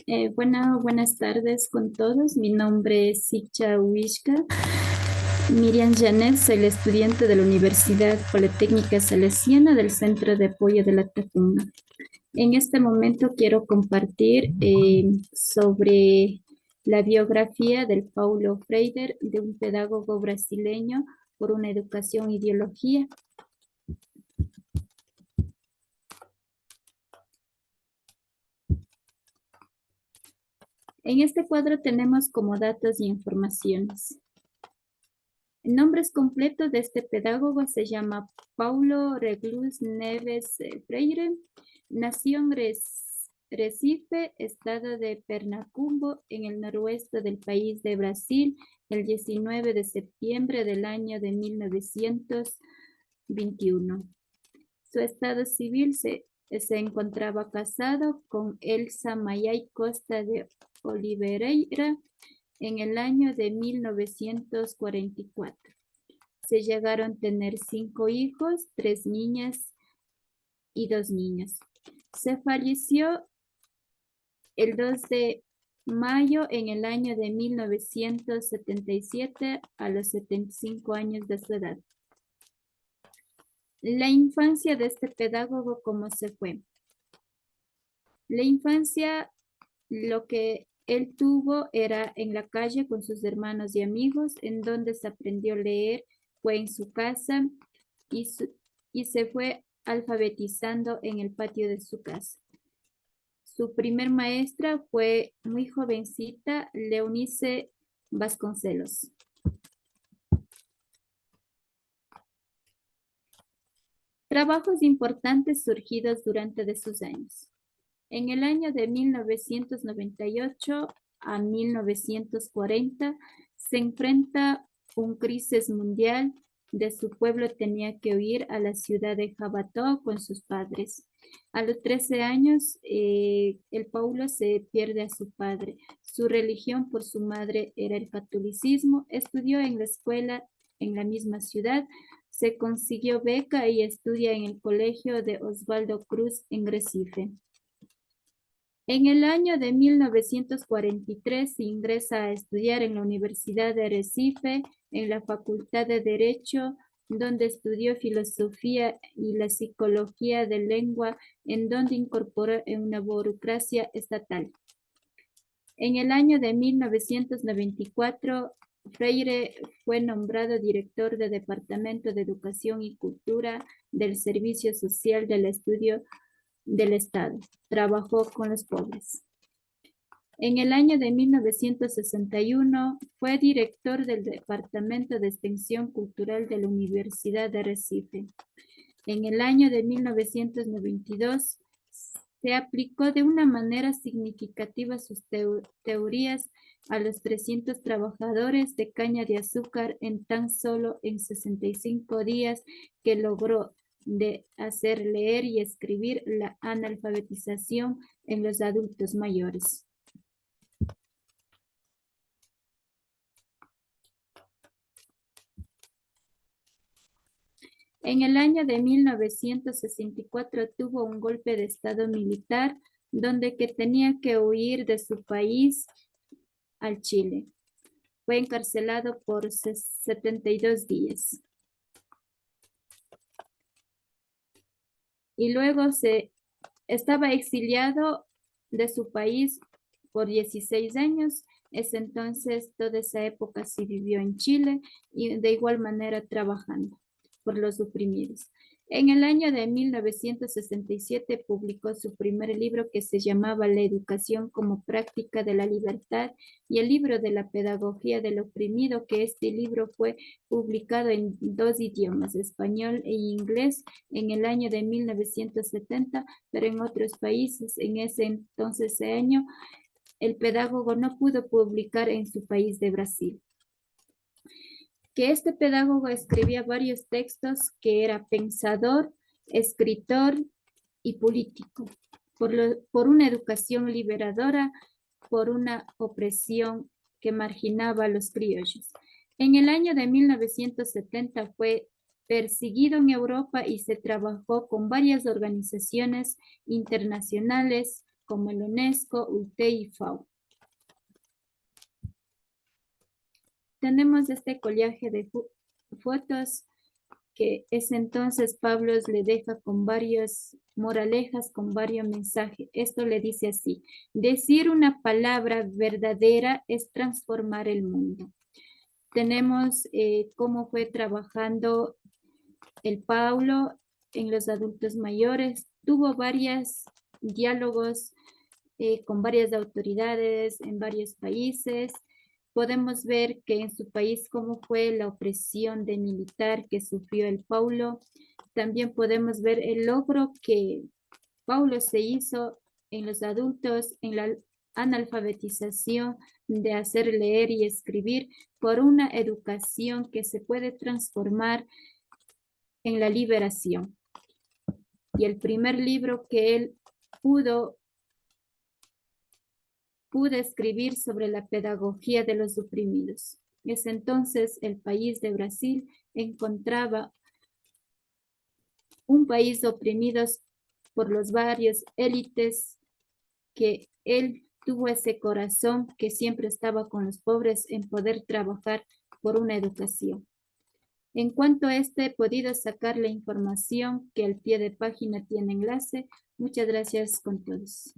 Buenas tardes con todos. Mi nombre es Sicha Wishka Miriam Janet. Soy la estudiante de la Universidad Politécnica Salesiana del Centro de Apoyo de la Tacunga. En este momento quiero compartir sobre la biografía del Paulo Freire, de un pedagogo brasileño por una educación e ideología. En este cuadro tenemos como datos y informaciones. El nombre completo de este pedagogo se llama Paulo Reclus Neves Freire. Nació en Recife, estado de Pernambuco, en el noroeste del país de Brasil, el 19 de septiembre del año de 1921. Su estado civil se encontraba casado con Elsa Mayay Costa de Oliveira en el año de 1944. Se llegaron a tener 5 hijos, 3 niñas y 2 niños. Se falleció el 2 de mayo en el año de 1977 a los 75 años de su edad. La infancia de este pedagogo, ¿cómo se fue? La infancia, lo que él tuvo era en la calle con sus hermanos y amigos, en donde se aprendió a leer, fue en su casa y se fue alfabetizando en el patio de su casa. Su primer maestra fue muy jovencita, Leonice Vasconcelos. Trabajos importantes surgidos durante de sus años. En el año de 1998 a 1940 se enfrenta un crisis mundial. De su pueblo tenía que huir a la ciudad de Jabató con sus padres. A los 13 años, el Paulo se pierde a su padre. Su religión por su madre era el catolicismo. Estudió en la escuela en la misma ciudad. Se consiguió beca y estudia en el colegio de Osvaldo Cruz en Recife. En el año de 1943 ingresa a estudiar en la Universidad de Recife, en la Facultad de Derecho, donde estudió filosofía y la psicología de lengua, en donde incorporó en una burocracia estatal. En el año de 1994, Freire fue nombrado director del Departamento de Educación y Cultura del Servicio Social del Estudio del Estado. Trabajó con los pobres. En el año de 1961 fue director del Departamento de Extensión Cultural de la Universidad de Recife. En el año de 1992 se aplicó de una manera significativa sus teorías a los 300 trabajadores de caña de azúcar en tan solo en 65 días, que logró de hacer leer y escribir la analfabetización en los adultos mayores. En el año de 1964 tuvo un golpe de estado militar, donde que tenía que huir de su país al Chile. Fue encarcelado por 72 días. Y luego estaba exiliado de su país por 16 años. Es entonces, toda esa época sí vivió en Chile y de igual manera trabajando por los oprimidos. En el año de 1967 publicó su primer libro, que se llamaba La educación como práctica de la libertad, y el libro de la pedagogía del oprimido, que este libro fue publicado en 2 idiomas, español e inglés, en el año de 1970, pero en otros países en ese año el pedagogo no pudo publicar en su país de Brasil. Que este pedagogo escribía varios textos, que era pensador, escritor y político, por una educación liberadora, por una opresión que marginaba a los criollos. En el año de 1970 fue perseguido en Europa y se trabajó con varias organizaciones internacionales como el UNESCO, UTE y FAO. Tenemos este collaje de fotos que es entonces Pablo le deja con varias moralejas, con varios mensajes. Esto le dice así: decir una palabra verdadera es transformar el mundo. Tenemos cómo fue trabajando el Paulo en los adultos mayores. Tuvo varios diálogos con varias autoridades en varios países. Podemos ver que en su país cómo fue la opresión de militar que sufrió el Paulo. También podemos ver el logro que Paulo se hizo en los adultos, en la analfabetización, de hacer leer y escribir por una educación que se puede transformar en la liberación. Y el primer libro que él pudo escribir sobre la pedagogía de los oprimidos. Es entonces el país de Brasil encontraba un país oprimido por los varios élites, que él tuvo ese corazón que siempre estaba con los pobres en poder trabajar por una educación. En cuanto a este, he podido sacar la información que al pie de página tiene enlace. Muchas gracias con todos.